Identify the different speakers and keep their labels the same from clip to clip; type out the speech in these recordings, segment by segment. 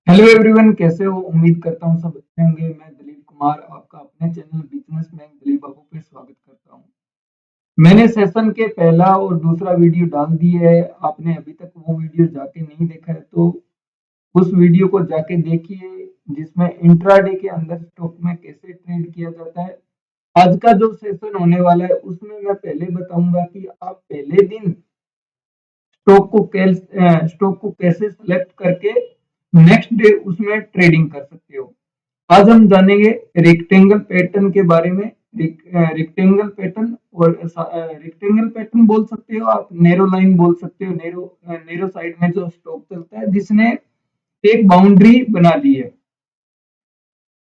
Speaker 1: Hello everyone, कैसे हो? उम्मीद करता हूँ सब अच्छे होंगे। मैं दिलीप कुमार आपका अपने चैनल बिजनेस मैन दिलीप बाबू पे स्वागत करता हूँ। मैंने सेशन के पहला और दूसरा वीडियो डाल दिए है। आपने अभी तक वो वीडियो जाके नहीं देखा है तो उस वीडियो को जाके देखिए, जिसमें इंट्राडे के अंदर स्टॉक में कैसे ट्रेड किया जाता है। आज का जो सेशन होने वाला है उसमें मैं पहले बताऊंगा कि आप पहले दिन स्टॉक को कैसे सेलेक्ट करके नेक्स्ट डे उसमें ट्रेडिंग कर सकते हो। आज हम जानेंगे रेक्टेंगल पैटर्न के बारे में। रेक्टेंगल पैटर्न और रेक्टेंगल पैटर्न बोल सकते हो आप, नैरो लाइन बोल सकते हो। नैरो साइड में जो स्टॉक चलता है जिसने एक बाउंड्री बना ली है।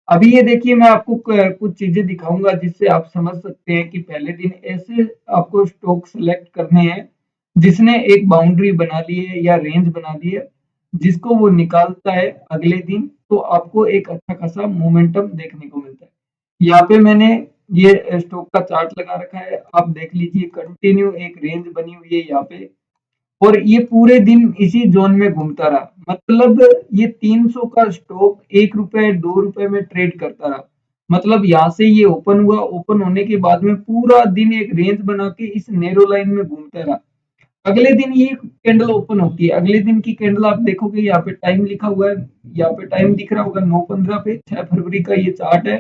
Speaker 1: अभी ये देखिए, मैं आपको कुछ चीजें दिखाऊंगा जिससे आप समझ सकते हैं कि पहले दिन ऐसे आपको स्टॉक सेलेक्ट करने हैं जिसने एक बाउंड्री बना ली है या रेंज बना ली है, जिसको वो निकालता है अगले दिन तो आपको एक अच्छा खासा मोमेंटम देखने को मिलता है। यहाँ पे मैंने ये स्टॉक का चार्ट लगा रखा है, आप देख लीजिए। कंटिन्यू एक रेंज बनी हुई है यहाँ पे और ये पूरे दिन इसी जोन में घूमता रहा। मतलब ये 300 का स्टॉक ₹1 ₹2 में ट्रेड करता रहा। मतलब यहाँ से ये ओपन हुआ, ओपन होने के बाद में पूरा दिन एक रेंज बना के इस नैरो लाइन में घूमता रहा। अगले दिन ये कैंडल ओपन होती है। अगले दिन की कैंडल आप देखोगे, यहाँ पे टाइम लिखा हुआ है, यहाँ पे टाइम दिख रहा होगा 9:15 पे, 6 फरवरी का ये चार्ट है।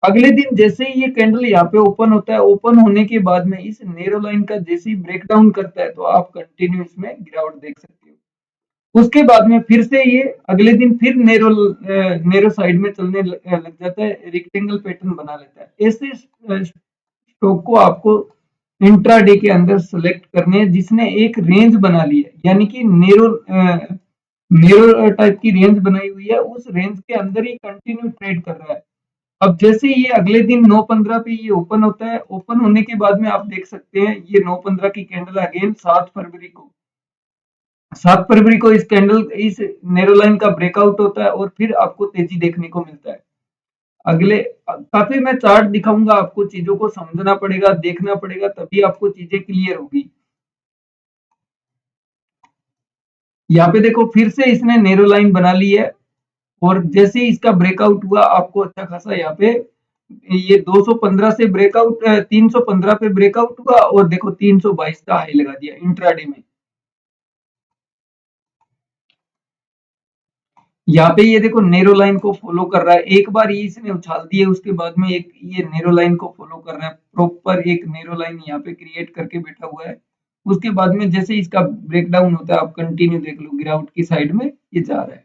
Speaker 1: अगले दिन जैसे ही ये कैंडल यहाँ पे ओपन होता है, ओपन होने के बाद में इस नैरो लाइन का जैसे ही ब्रेकडाउन करता है तो आप कंटिन्यू इसमें गिरावट देख सकते हो। उसके बाद में फिर से ये अगले दिन फिर नैरो साइड में चलने लग जाता है, रेक्टेंगल पैटर्न बना लेता है। ऐसे स्टॉक को आपको इंट्राडे के अंदर सेलेक्ट करने हैं जिसने एक रेंज बना ली है, यानी कि नेरो टाइप की रेंज बनाई हुई है। उस रेंज के अंदर ही कंटिन्यू ट्रेड कर रहा है। अब जैसे ये अगले दिन 9:15 पे ये ओपन होता है, ओपन होने के बाद में आप देख सकते हैं ये 9:15 की कैंडल अगेन 7 फरवरी को इस कैंडल इस नैरो लाइन का ब्रेकआउट होता है और फिर आपको तेजी देखने को मिलता है। अगले काफी मैं चार्ट दिखाऊंगा आपको, चीजों को समझना पड़ेगा, देखना पड़ेगा, तभी आपको चीजें क्लियर होगी। यहाँ पे देखो फिर से इसने नैरो लाइन बना ली है और जैसे ही इसका ब्रेकआउट हुआ आपको अच्छा खासा यहाँ पे ये 215 से ब्रेकआउट 315 पे ब्रेकआउट हुआ और देखो 322 का हाई लगा दिया इंट्राडे में। यहाँ पे ये देखो नैरो लाइन को फॉलो कर रहा है। एक बार ये इसने उछाल दिए, उसके बाद में एक ये नैरो लाइन को फॉलो कर रहा है, प्रॉपर एक नैरो लाइन यहाँ पे क्रिएट करके बैठा हुआ है। उसके बाद में जैसे इसका ब्रेकडाउन होता है, आप कंटिन्यू देख लो गिरावट की साइड में ये जा रहा है।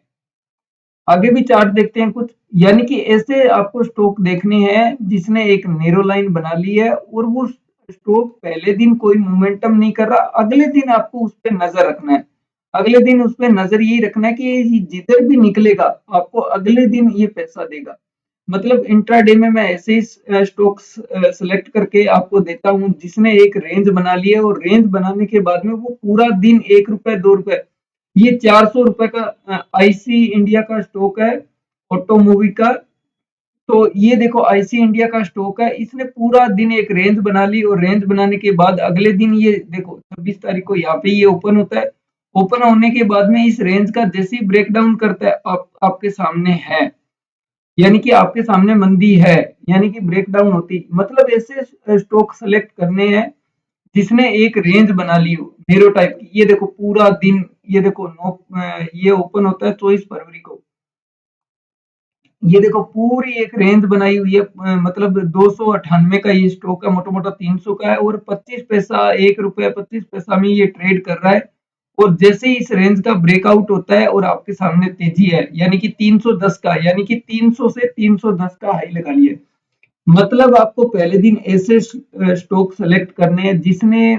Speaker 1: आगे भी चार्ट देखते हैं कुछ, यानी कि ऐसे आपको स्टॉक देखने हैं जिसने एक नैरो लाइन बना ली है और वो स्टॉक पहले दिन कोई मोमेंटम नहीं कर रहा। अगले दिन आपको उस पर नजर रखना है। अगले दिन उस पर नजर यही रखना है कि ये जिधर भी निकलेगा आपको अगले दिन ये पैसा देगा। मतलब इंट्राडे में मैं ऐसे ही स्टॉक सेलेक्ट करके आपको देता हूँ जिसने एक रेंज बना ली है और रेंज बनाने के बाद में वो पूरा दिन ₹1 ₹2, ये ₹400 का आईसी इंडिया का स्टॉक है, ऑटोमोबिल का। तो ये देखो आईसी इंडिया का स्टॉक है, इसने पूरा दिन एक रेंज बना ली और रेंज बनाने के बाद अगले दिन ये देखो 26 तारीख को यहाँ पे ये ओपन होता है। ओपन होने के बाद में इस रेंज का जैसे ही ब्रेक डाउन करता है आपके सामने है, यानी कि आपके सामने मंदी है, यानी कि ब्रेक डाउन होती। मतलब ऐसे स्टॉक सेलेक्ट करने हैं जिसने एक रेंज बना ली हो नैरो टाइप की। ये देखो पूरा दिन, ये देखो ये ओपन होता है 24 फरवरी को। ये देखो पूरी एक रेंज बनाई हुई है, मतलब 298 का ये स्टॉक है, मोटा मोटा 300 का है और 25 पैसा ₹1 25 पैसा में ये ट्रेड कर रहा है। और जैसे ही इस रेंज का ब्रेकआउट होता है और आपके सामने तेजी है, यानी कि 310 का, यानी कि 300 से 310 का हाई लगा लिया। मतलब आपको पहले दिन ऐसे स्टॉक सेलेक्ट करने हैं जिसने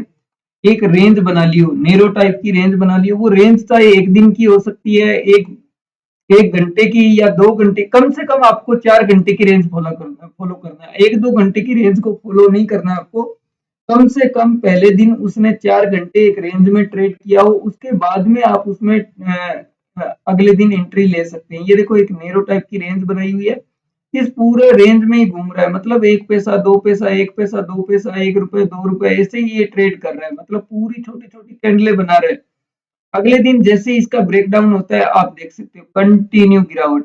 Speaker 1: एक रेंज बना ली हो, नैरो टाइप की रेंज बना ली हो। वो रेंज चाहे एक दिन की हो सकती है, एक 1 घंटे की या 2 घंटे, कम से कम आपको 4 घंटे की रेंज फॉलो करना है। 1-2 घंटे की रेंज को फॉलो नहीं करना है आपको। कम से कम पहले दिन उसने 4 घंटे एक रेंज में ट्रेड किया हो, उसके बाद में आप उसमें अगले दिन एंट्री ले सकते हैं। ये देखो एक नैरो टाइप की रेंज बनाई हुई है, इस पूरे रेंज में ही घूम रहा है। मतलब 1 पैसा 2 पैसा 1 पैसा 2 पैसा ₹1 ₹2 ऐसे ही ये ट्रेड कर रहा है। मतलब पूरी छोटी छोटी कैंडले बना रहे हैं। अगले दिन जैसे इसका ब्रेकडाउन होता है आप देख सकते हो कंटिन्यू गिरावट।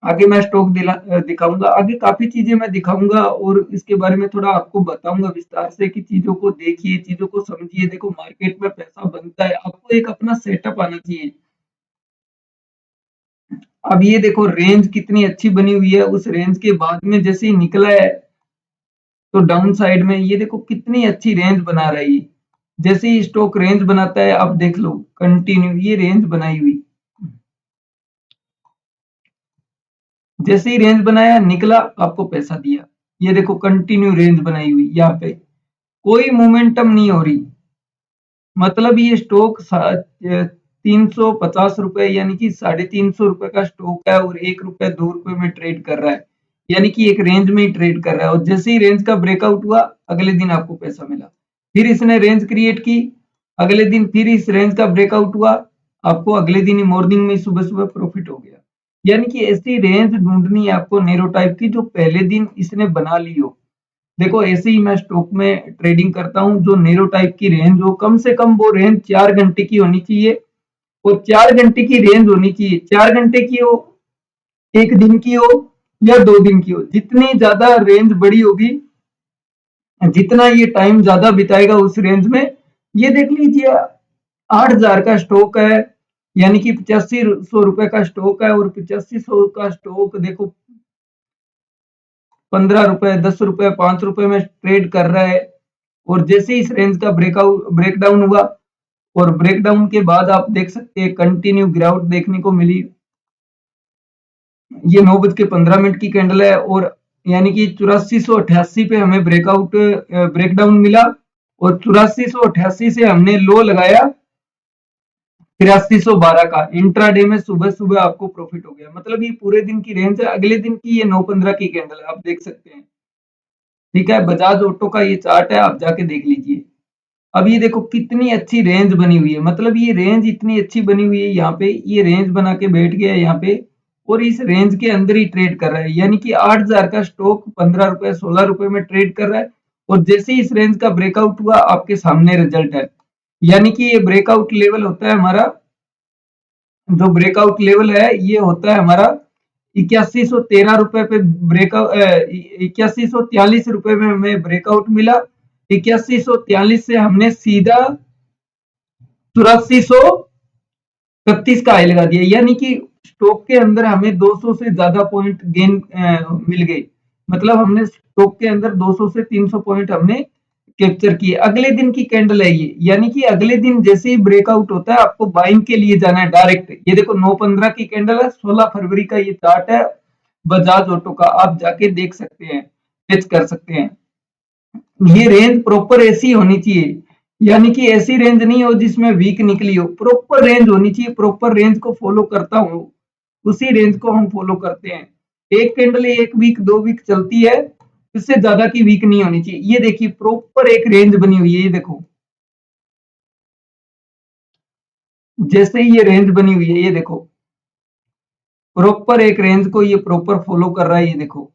Speaker 1: आगे मैं स्टॉक दिखाऊंगा, आगे काफी चीजें मैं दिखाऊंगा और इसके बारे में थोड़ा आपको बताऊंगा विस्तार से कि चीजों को देखिए, चीजों को समझिए। देखो मार्केट में पैसा बनता है, आपको एक अपना सेटअप आना चाहिए। अब ये देखो रेंज कितनी अच्छी बनी हुई है, उस रेंज के बाद में जैसे ही निकला है तो डाउन साइड में ये देखो कितनी अच्छी रेंज बना रहा है ये। जैसे ही स्टॉक रेंज बनाता है आप देख लो कंटिन्यू ये रेंज बनाई हुई, जैसे ही रेंज बनाया निकला आपको पैसा दिया। ये देखो कंटिन्यू रेंज बनाई हुई, यहाँ पे कोई मोमेंटम नहीं हो रही। मतलब ये स्टॉक 350 रुपए यानी कि 350 रुपए का स्टॉक है और 1 रुपए 2 रुपए में ट्रेड कर रहा है, यानी कि एक रेंज में ही ट्रेड कर रहा है। और जैसे ही रेंज का ब्रेकआउट हुआ अगले दिन आपको पैसा मिला, फिर इसने रेंज क्रिएट की, अगले दिन फिर इस रेंज का ब्रेकआउट हुआ, आपको अगले दिन ही मॉर्निंग में सुबह सुबह प्रॉफिट हो गया। यानी कि ऐसी रेंज ढूंढनी है आपको नैरो टाइप की जो पहले दिन इसने बना ली हो। देखो ऐसे ही मैं स्टॉक में ट्रेडिंग करता हूँ, जो नैरो टाइप की रेंज हो कम से कम वो रेंज 4 घंटे की होनी चाहिए। और 4 घंटे की रेंज होनी चाहिए, 4 घंटे की हो, एक दिन की हो या 2 दिन की हो। जितनी ज्यादा रेंज बड़ी होगी, जितना ये टाइम ज्यादा बिताएगा उस रेंज में। ये देख लीजिए 8,000 का स्टॉक है, यानी कि 8500 रुपए का स्टॉक है और 8500 का स्टॉक देखो 15 रुपए 10 रुपए 5 रुपए में ट्रेड कर रहा है। और जैसे ही इस रेंज का ब्रेकडाउन हुआ और ब्रेकडाउन के बाद आप देख सकते हैं कंटिन्यू गिरावट देखने को मिली। ये 9:15 की कैंडल है और यानी कि 8488 पे हमें ब्रेकडाउन मिला और 8488 से हमने लो लगाया 8312 का। इंट्राडे में सुबह सुबह आपको प्रॉफिट हो गया। मतलब ये पूरे दिन की रेंज है, अगले दिन की ये 9:15 की कैंडल है, आप देख सकते हैं। ठीक है, बजाज ऑटो का ये चार्ट है, आप जाके देख लीजिए। अब ये देखो कितनी अच्छी रेंज बनी हुई है, मतलब ये रेंज इतनी अच्छी बनी हुई है, यहाँ पे ये रेंज बना के बैठ गया है यहाँ पे और इस रेंज के अंदर ही ट्रेड कर रहा है। यानी कि 8,000 का स्टॉक 15 रुपए 16 रुपए में ट्रेड कर रहा है। और जैसे ही इस रेंज का ब्रेकआउट हुआ आपके सामने रिजल्ट है। यानी कि ये ब्रेकआउट लेवल होता है हमारा, जो ब्रेकआउट लेवल है ये होता है हमारा 8113 रुपए पे ब्रेकआउट, 8143 रुपए में हमें ब्रेकआउट मिला। 8143 से हमने सीधा 8431 का हाई लगा दिया, यानी कि स्टॉक के अंदर हमें 200 से ज्यादा पॉइंट गेन मिल गए। मतलब हमने स्टॉक के अंदर 200 से 300 पॉइंट हमने कैप्चर किए। अगले दिन की कैंडल है ये, यानी कि अगले दिन जैसे ही ब्रेकआउट होता है आपको बाइंग के लिए जाना है डायरेक्ट। ये देखो 9:15 की कैंडल है, 16 फरवरी का ये चार्ट है बजाज ऑटो का, आप जाके देख सकते हैं, टेच कर सकते हैं। ये रेंज प्रॉपर ऐसी होनी चाहिए, यानी कि ऐसी रेंज नहीं हो जिसमें वीक निकली हो, प्रॉपर रेंज होनी चाहिए। प्रॉपर रेंज को फॉलो करता हूँ, उसी रेंज को हम फॉलो करते हैं। एक कैंडल 1 वीक 2 वीक चलती है, इससे ज्यादा की वीक नहीं होनी चाहिए। ये देखिए प्रॉपर एक रेंज बनी हुई है, ये देखो जैसे ही ये रेंज बनी हुई है, ये देखो प्रॉपर एक रेंज को ये प्रॉपर फॉलो कर रहा है। ये देखो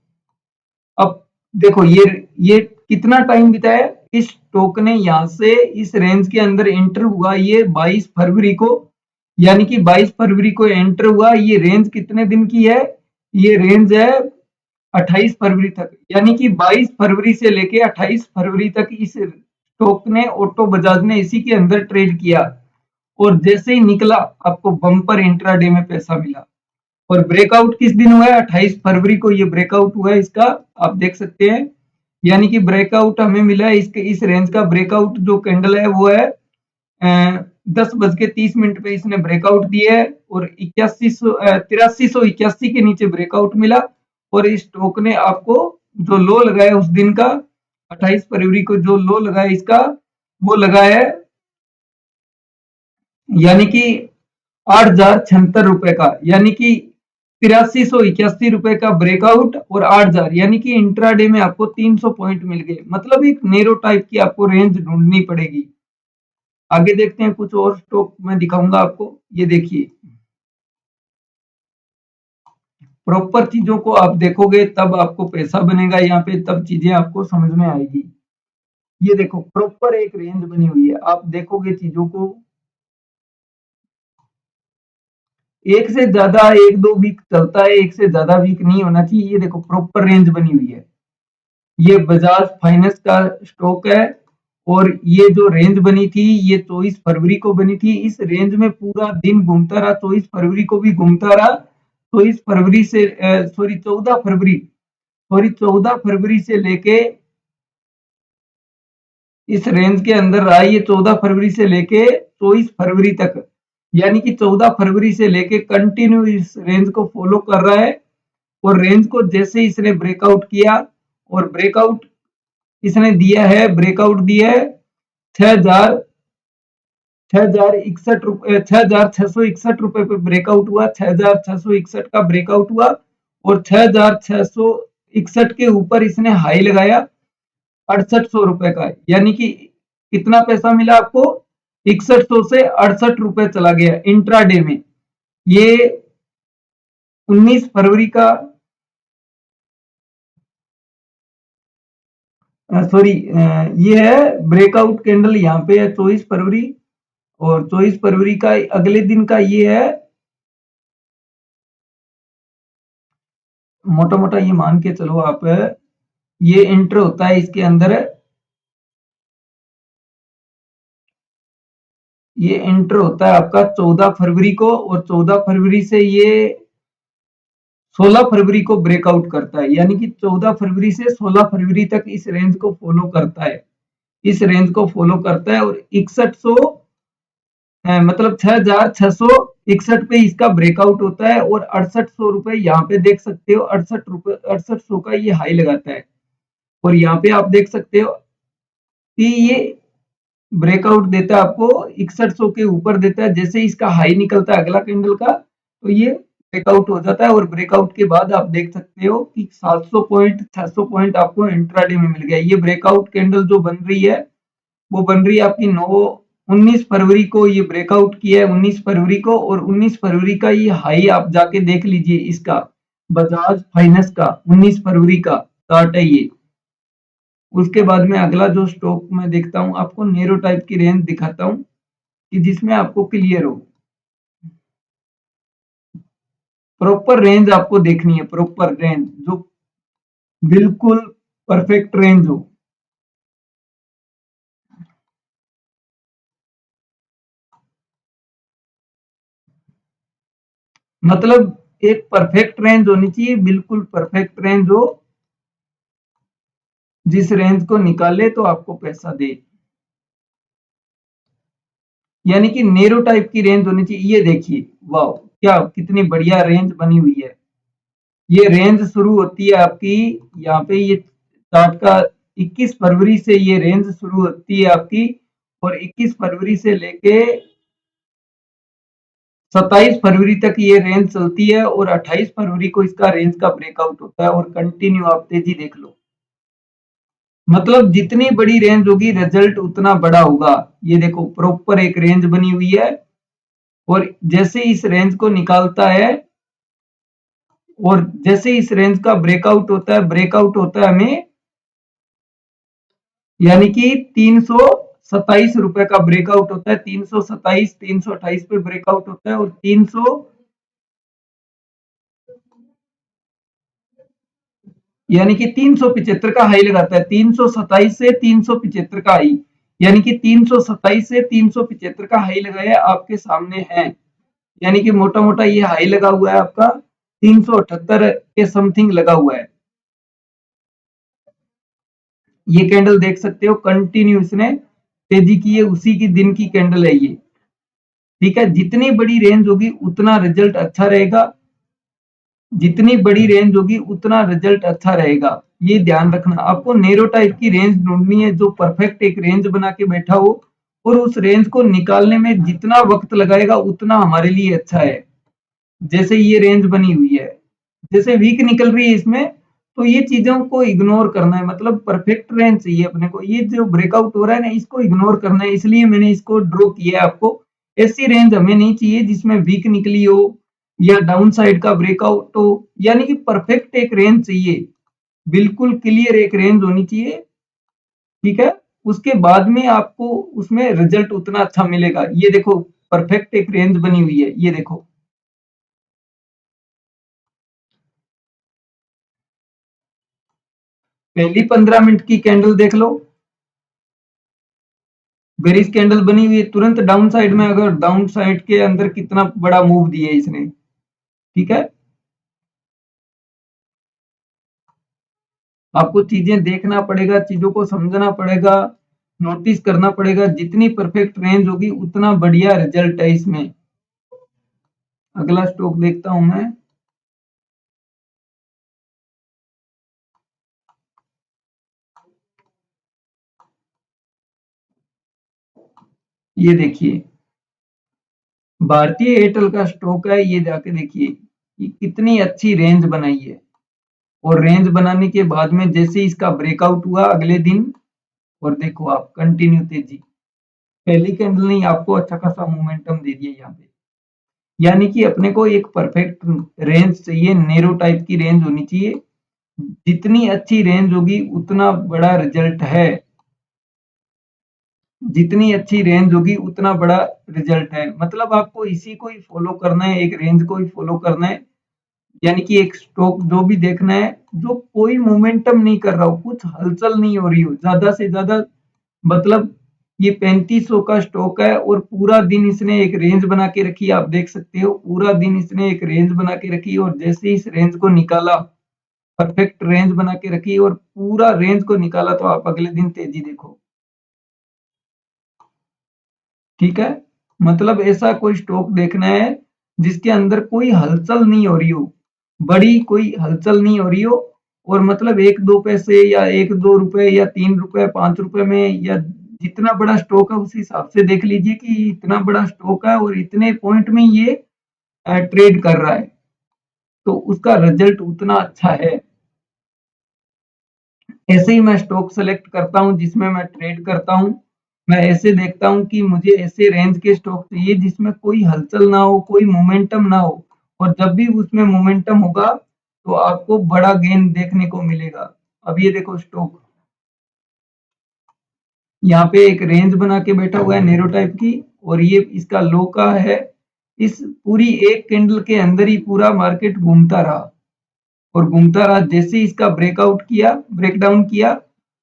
Speaker 1: अब देखो ये कितना टाइम बिताया इस स्टॉक ने, यहां से इस रेंज के अंदर एंटर हुआ ये 22 फरवरी को, यानी कि 22 फरवरी को एंटर हुआ। ये रेंज कितने दिन की है, ये रेंज है 28 फरवरी तक, यानी कि 22 फरवरी से लेके 28 फरवरी तक इस स्टॉक ने, ऑटो बजाज ने इसी के अंदर ट्रेड किया। और जैसे ही निकला आपको बम्पर इंट्राडे में पैसा मिला। और ब्रेकआउट किस दिन हुआ है, 28 फरवरी को ये ब्रेकआउट हुआ है इसका, आप देख सकते हैं। यानी कि ब्रेकआउट हमें मिला है इसके, इस रेंज का ब्रेकआउट जो कैंडल है वो है 10:30 पे इसने ब्रेकआउट दिया है और 8381 के नीचे ब्रेकआउट मिला। और इस स्टॉक ने आपको जो लो लगाया उस दिन का, 28 फरवरी को जो लो लगाया इसका, वो लगा है यानी कि 8,076 रुपए का, यानी कि 8381 रुपए का ब्रेकआउट और 8,000, यानी कि इंट्राडे में आपको 300 पॉइंट मिल गए। मतलब एक नेरो टाइप की आपको रेंज ढूंढनी पड़ेगी। आगे देखते हैं, कुछ और स्टॉक मैं दिखाऊंगा आपको। ये देखिए प्रॉपर चीजों को आप देखोगे तब आपको पैसा बनेगा यहाँ पे, तब चीजें आपको समझ में आएगी। ये देखो प्रॉपर एक रेंज बनी हुई है, आप देखोगे चीजों को एक से ज्यादा 1-2 वीक चलता है, एक से ज्यादा वीक नहीं होना चाहिए। ये देखो प्रॉपर रेंज बनी हुई है। ये बजाज फाइनेंस का स्टॉक है और ये जो रेंज बनी थी ये 24 फरवरी को बनी थी। इस रेंज में पूरा दिन घूमता रहा, 24 फरवरी को भी घूमता रहा। 24 फरवरी से सॉरी 14 फरवरी से लेके इस रेंज के अंदर रहा। ये 14 फरवरी से लेके 24 फरवरी तक, यानी कि 14 फरवरी से लेके कंटिन्यू इस रेंज को फॉलो कर रहा है। और रेंज को जैसे इसने ब्रेकआउट किया और ब्रेकआउट इसने दिया है, ब्रेकआउट दिया है 6000 6061 रुपए 6661 पे ब्रेकआउट हुआ। 6661 का ब्रेकआउट हुआ और 6661 के ऊपर इसने हाई लगाया 6800 रुपए का, यानी कि कितना पैसा मिला आपको? 6100 से 68 रुपए चला गया इंट्राडे में। ये 19 फरवरी का सॉरी ये है ब्रेकआउट कैंडल, यहाँ पे है 24 फरवरी और 24 फरवरी का अगले दिन का ये है। मोटा मोटा ये मान के चलो आप, ये एंटर होता है इसके अंदर, ये एंटर होता है आपका 14 फरवरी को और 14 फरवरी से ये 16 फरवरी को ब्रेकआउट करता है, यानी कि 14 फरवरी से 16 फरवरी तक इस रेंज को फॉलो करता है। इस रेंज को फॉलो करता है और 6100 मतलब 6661 पे इसका ब्रेकआउट होता है और 6800 रुपए यहाँ पे देख सकते हो। 6800 का ये हाई लगाता है और यहाँ पे आप देख सकते हो कि ये ब्रेकआउट देता है आपको 6100 के ऊपर देता है। जैसे इसका हाई निकलता है अगला कैंडल का तो ये ब्रेकआउट हो जाता है और ब्रेकआउट के बाद आप देख सकते हो कि 700 पॉइंट 600 पॉइंट आपको इंट्राडे में मिल गया। ये ब्रेकआउट कैंडल जो बन रही है वो बन रही है आपकी 19 फरवरी को ये ब्रेकआउट किया है, 19 फरवरी को। और 19 फरवरी का ये हाई आप जाके देख लीजिए, इसका बजाज फाइनेंस का 19 फरवरी का चार्ट है ये। उसके बाद में अगला जो स्टॉक मैं देखता हूँ, आपको नेरो टाइप की रेंज दिखाता हूँ कि जिसमें आपको क्लियर हो। प्रॉपर रेंज आपको देखनी है, प्रॉपर रेंज जो बिल्कुल परफेक्ट रेंज हो। मतलब एक परफेक्ट रेंज होनी चाहिए, बिल्कुल परफेक्ट रेंज हो, जिस रेंज को निकाले तो आपको पैसा दे, यानी कि नेरो टाइप की रेंज होनी चाहिए। ये देखिए, वाह क्या कितनी बढ़िया रेंज बनी हुई है। ये रेंज शुरू होती है आपकी यहाँ पे, ये चार्ट का 21 फरवरी से ये रेंज शुरू होती है आपकी और 21 फरवरी से लेके 27 फरवरी तक ये रेंज चलती है और 28 फरवरी को इसका रेंज का ब्रेकआउट होता है और कंटिन्यू आप तेजी देख लो। मतलब जितनी बड़ी रेंज होगी रिजल्ट उतना बड़ा होगा। ये देखो प्रॉपर एक रेंज बनी हुई है और जैसे इस रेंज को निकालता है और जैसे इस रेंज का ब्रेकआउट होता है हमें, यानी कि 327 रुपए का ब्रेकआउट होता है। 327 328 पे ब्रेकआउट होता है और 300 यानी कि 375 का हाई लगाता है। 327 से 375 का हाई, यानी कि 327 से 375 का हाई लगाया आपके सामने है, यानी कि मोटा मोटा ये हाई लगा हुआ है आपका 378 के समथिंग लगा हुआ है। ये कैंडल देख सकते हो कंटिन्यू इसने तेजी की है, उसी की दिन की कैंडल है ये। ठीक है, जितनी बड़ी रेंज होगी उतना रिजल्ट अच्छा रहेगा, जितनी बड़ी रेंज होगी उतना रिजल्ट अच्छा रहेगा। ये ध्यान रखना, आपको नेरो टाइप की रेंज ढूंढनी है जो परफेक्ट एक रेंज बना के बैठा हो और उस रेंज को निकालने में जितना वक्त लगाएगा उतना हमारे लिए अच्छा है। जैसे ये रेंज बनी हुई है, जैसे वीक निकल रही है इसमें, तो ये चीजों को इग्नोर करना है। मतलब परफेक्ट रेंज चाहिए अपने को। ये जो ब्रेकआउट हो रहा है ना, इसको इग्नोर करना है, इसलिए मैंने इसको ड्रॉ किया है आपको। ऐसी रेंज हमें नहीं चाहिए जिसमें वीक निकली हो या डाउन साइड का ब्रेकआउट हो, यानी कि परफेक्ट एक रेंज चाहिए, बिल्कुल क्लियर एक रेंज होनी चाहिए। ठीक है, उसके बाद में आपको उसमें रिजल्ट उतना अच्छा मिलेगा। ये देखो परफेक्ट एक रेंज बनी हुई है, ये देखो पहली 15 मिनट की कैंडल देख लो, बेरिश कैंडल बनी हुई है, तुरंत डाउन साइड में, अगर डाउन साइड के अंदर कितना बड़ा मूव दिया है इसने, ठीक है। आपको चीजें देखना पड़ेगा, चीजों को समझना पड़ेगा, नोटिस करना पड़ेगा, जितनी परफेक्ट रेंज होगी उतना बढ़िया रिजल्ट है इसमें। अगला स्टॉक देखता हूं मैं। ये देखिए, भारतीय एयरटेल का स्टॉक है, ये जाके देखिए कि कितनी अच्छी रेंज बनाई है। और रेंज बनाने के बाद में जैसे इसका ब्रेकआउट हुआ अगले दिन, और देखो आप कंटिन्यू तेजी, पहली कैंडल ने आपको अच्छा खासा मोमेंटम दे दिया यहाँ पे। यानी कि अपने को एक परफेक्ट रेंज चाहिए, नेरो टाइप की रेंज होनी चाहिए। जितनी अच्छी रेंज होगी उतना बड़ा रिजल्ट है, जितनी अच्छी रेंज होगी उतना बड़ा रिजल्ट है। मतलब आपको इसी को ही फॉलो करना है, एक रेंज को ही फॉलो करना है। यानी कि एक स्टॉक जो भी देखना है जो कोई मोमेंटम नहीं कर रहा हो, कुछ हलचल नहीं हो रही हो, ज्यादा से ज्यादा, मतलब ये 3500 का स्टॉक है और पूरा दिन इसने एक रेंज बना के रखी है। आप देख सकते हो पूरा दिन इसने एक रेंज बना के रखी, और जैसे ही इस रेंज को निकाला, परफेक्ट रेंज बना के रखी और पूरा रेंज को निकाला, तो आप अगले दिन तेजी देखो, ठीक है। मतलब ऐसा कोई स्टॉक देखना है जिसके अंदर कोई हलचल नहीं हो रही हो, बड़ी कोई हलचल नहीं हो रही हो, और मतलब 1-2 पैसे या 1-2 रुपए या 3 रुपए 5 रुपए में, या जितना बड़ा स्टॉक है उस हिसाब से देख लीजिए कि इतना बड़ा स्टॉक है और इतने पॉइंट में ये ट्रेड कर रहा है, तो उसका रिजल्ट उतना अच्छा है। ऐसे ही मैं स्टॉक सेलेक्ट करता हूँ जिसमें मैं ट्रेड करता हूँ। मैं ऐसे देखता हूँ कि मुझे ऐसे रेंज के स्टॉक चाहिए जिसमें कोई हलचल ना हो, कोई मोमेंटम ना हो, और जब भी उसमें मोमेंटम होगा तो आपको बड़ा गेन देखने को मिलेगा। अब ये देखो स्टॉक यहाँ पे एक रेंज बना के बैठा हुआ है नेरो टाइप की, और ये इसका लो का है। इस पूरी एक कैंडल के अंदर ही पूरा मार्केट घूमता रहा, और घूमता रहा, जैसे ही इसका ब्रेकआउट किया, ब्रेकडाउन किया,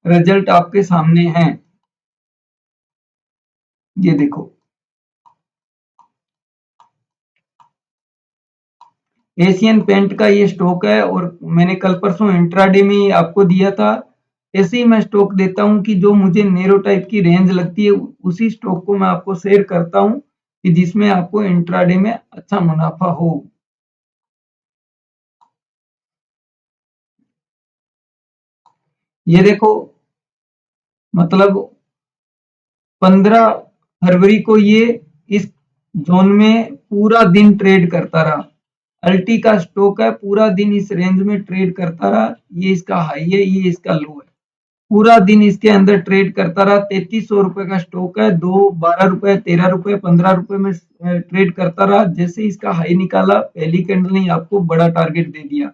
Speaker 1: रिजल्ट आपके सामने है। ये देखो, एशियन पेंट का ये स्टॉक है, और मैंने कल परसों इंट्राडे में ही आपको दिया था। ऐसे ही मैं स्टॉक देता हूँ कि जो मुझे नेरो टाइप की रेंज लगती है उसी स्टॉक को मैं आपको शेयर करता हूँ कि जिसमें आपको इंट्राडे में अच्छा मुनाफा हो। ये देखो, मतलब 15 फरवरी को ये इस जोन में पूरा दिन ट्रेड करता रहा। अल्टी का स्टॉक है, पूरा दिन इस रेंज में ट्रेड करता रहा। ये इसका हाई है, ये इसका लो है। पूरा दिन इसके अंदर ट्रेड करता रहा। 3300 रुपए का स्टॉक है, 12 रुपए 13 रुपए 15 रुपए में ट्रेड करता रहा। जैसे इसका हाई निकाला, पहली कैंडल ने आपको बड़ा टारगेट दे दिया,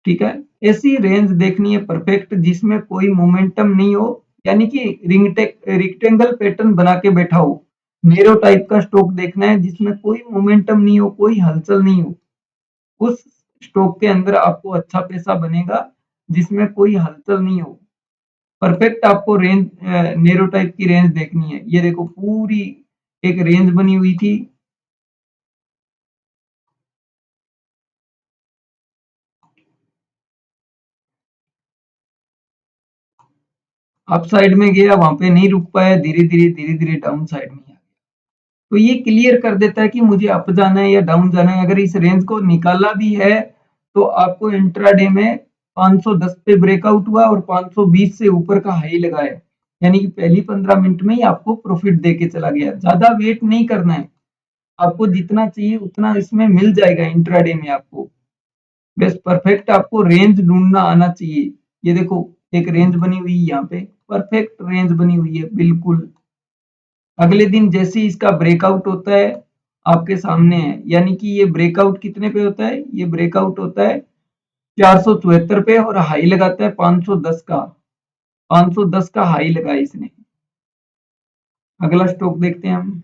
Speaker 1: ठीक है। ऐसी रेंज देखनी है परफेक्ट जिसमें कोई मोमेंटम नहीं हो, यानी कि रिक्टेंगल पैटर्न बना के बैठा हो। नेरो टाइप का स्टॉक देखना है जिसमें कोई मोमेंटम नहीं हो, कोई हलचल नहीं हो। उस स्टॉक के अंदर आपको अच्छा पैसा बनेगा जिसमें कोई हलचल नहीं हो। परफेक्ट आपको रेंज, नेरो टाइप की रेंज देखनी है। ये देखो पूरी एक रेंज बनी हुई थी। अप साइड में गया, वहां पे नहीं रुक पाया, धीरे धीरे डाउन साइड में आ गया। तो ये क्लियर कर देता है कि मुझे अप जाना है या डाउन जाना है। अगर इस रेंज को निकाला भी है तो आपको इंट्राडे में 510 पे ब्रेकआउट हुआ और 520 से ऊपर का हाई लगाया, यानी कि पहली 15 मिनट में ही आपको प्रॉफिट दे के चला गया। ज्यादा वेट नहीं करना है, आपको जितना चाहिए उतना इसमें मिल जाएगा इंट्राडे में आपको। बस परफेक्ट आपको रेंज ढूंढना आना चाहिए। ये देखो, एक रेंज बनी हुई है यहाँ पे, परफेक्ट रेंज बनी हुई है बिल्कुल। अगले दिन जैसे ही इसका ब्रेकआउट होता है, आपके सामने है। यानी कि ये ब्रेकआउट कितने पे होता है, ये ब्रेकआउट होता है 474 पे, और हाई लगाता है 510 का। 510 का हाई लगाया इसने। अगला स्टॉक देखते हैं हम।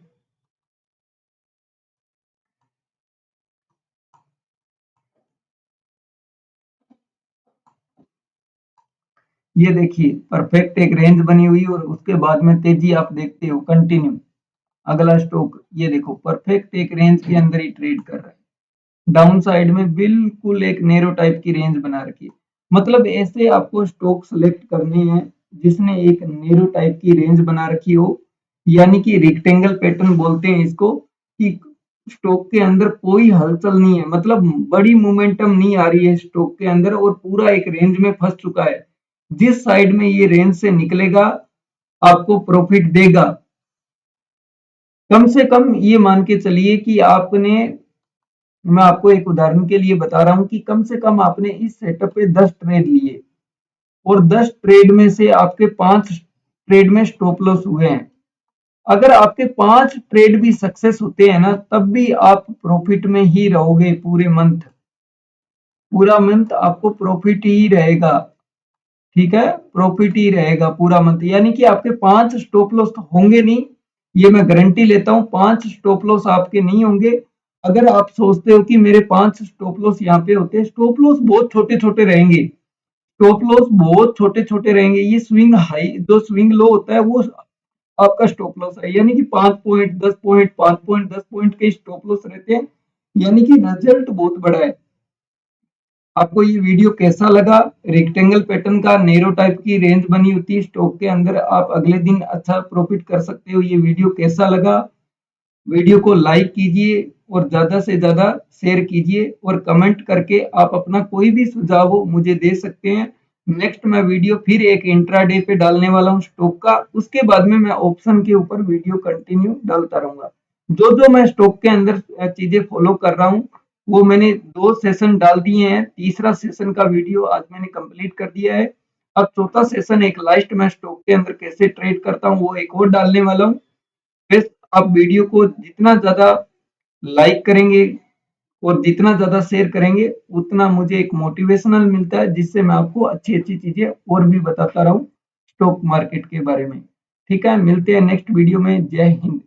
Speaker 1: ये देखिए परफेक्ट एक रेंज बनी हुई और उसके बाद में तेजी आप देखते हो कंटिन्यू। अगला स्टॉक ये देखो परफेक्ट एक रेंज के अंदर ही ट्रेड कर रहा है। डाउन साइड में बिल्कुल एक नैरो टाइप की रेंज बना रखी है। मतलब ऐसे आपको स्टॉक सेलेक्ट करने हैं जिसने एक नैरो टाइप की रेंज बना रखी हो, यानी कि रेक्टेंगल पैटर्न बोलते हैं इसको, कि स्टॉक के अंदर कोई हलचल नहीं है, मतलब बड़ी मोमेंटम नहीं आ रही है स्टॉक के अंदर और पूरा एक रेंज में फंस चुका है। जिस साइड में ये रेंज से निकलेगा आपको प्रॉफिट देगा। कम से कम ये मान के चलिए कि आपने, मैं आपको एक उदाहरण के लिए बता रहा हूं कि कम से कम आपने इस सेटअप पे 10 ट्रेड लिए और 10 ट्रेड में से आपके 5 ट्रेड में स्टॉप लॉस हुए हैं। अगर आपके 5 ट्रेड भी सक्सेस होते हैं ना, तब भी आप प्रॉफिट में ही रहोगे पूरे मंथ। पूरा मंथ आपको प्रॉफिट ही रहेगा। ठीक है, प्रॉफिट ही रहेगा पूरा मंथ, यानी कि आपके 5 स्टॉप लॉस तो होंगे नहीं, ये मैं गारंटी लेता हूँ 5 स्टॉप लॉस आपके नहीं होंगे। अगर आप सोचते हो कि मेरे 5 स्टॉप लॉस यहाँ पे होते हैं, स्टॉप लॉस बहुत छोटे छोटे रहेंगे। स्टॉप लॉस बहुत छोटे छोटे रहेंगे। ये स्विंग हाई जो स्विंग लो होता है वो आपका स्टॉप लॉस है, यानी कि 5 पॉइंट 10 पॉइंट 5 पॉइंट 10 पॉइंट के स्टॉप लॉस रहते हैं, यानी कि रिजल्ट बहुत बड़ा है। आपको ये वीडियो कैसा लगा? रेक्टेंगल पैटर्न का नैरो टाइप की रेंज बनी होती है स्टॉक के अंदर, आप अगले दिन अच्छा प्रॉफिट कर सकते हो। ये वीडियो कैसा लगा? वीडियो को लाइक कीजिए और ज्यादा से ज्यादा शेयर कीजिए और कमेंट करके आप अपना कोई भी सुझाव हो मुझे दे सकते हैं। नेक्स्ट मैं वीडियो फिर एक इंट्राडे पे डालने वाला हूँ स्टॉक का, उसके बाद में मैं ऑप्शन के ऊपर वीडियो कंटिन्यू डालता रहूंगा। जो जो मैं स्टॉक के अंदर चीजें फॉलो कर रहा हूँ वो मैंने 2 सेशन डाल दिए हैं, तीसरा सेशन का वीडियो आज मैंने कंप्लीट कर दिया है। अब चौथा सेशन एक लास्ट मैं स्टॉक के अंदर कैसे ट्रेड करता हूँ वो एक और डालने वाला हूँ। बस आप वीडियो को जितना ज़्यादा लाइक करेंगे और जितना ज़्यादा शेयर करेंगे उतना मुझे एक मोटिवेशनल मिलता है, जिससे मैं आपको अच्छी-अच्छी चीज़ें और भी बताता रहूँ स्टॉक मार्केट के बारे में। ठीक है, मिलते हैं नेक्स्ट वीडियो में। जय हिंद।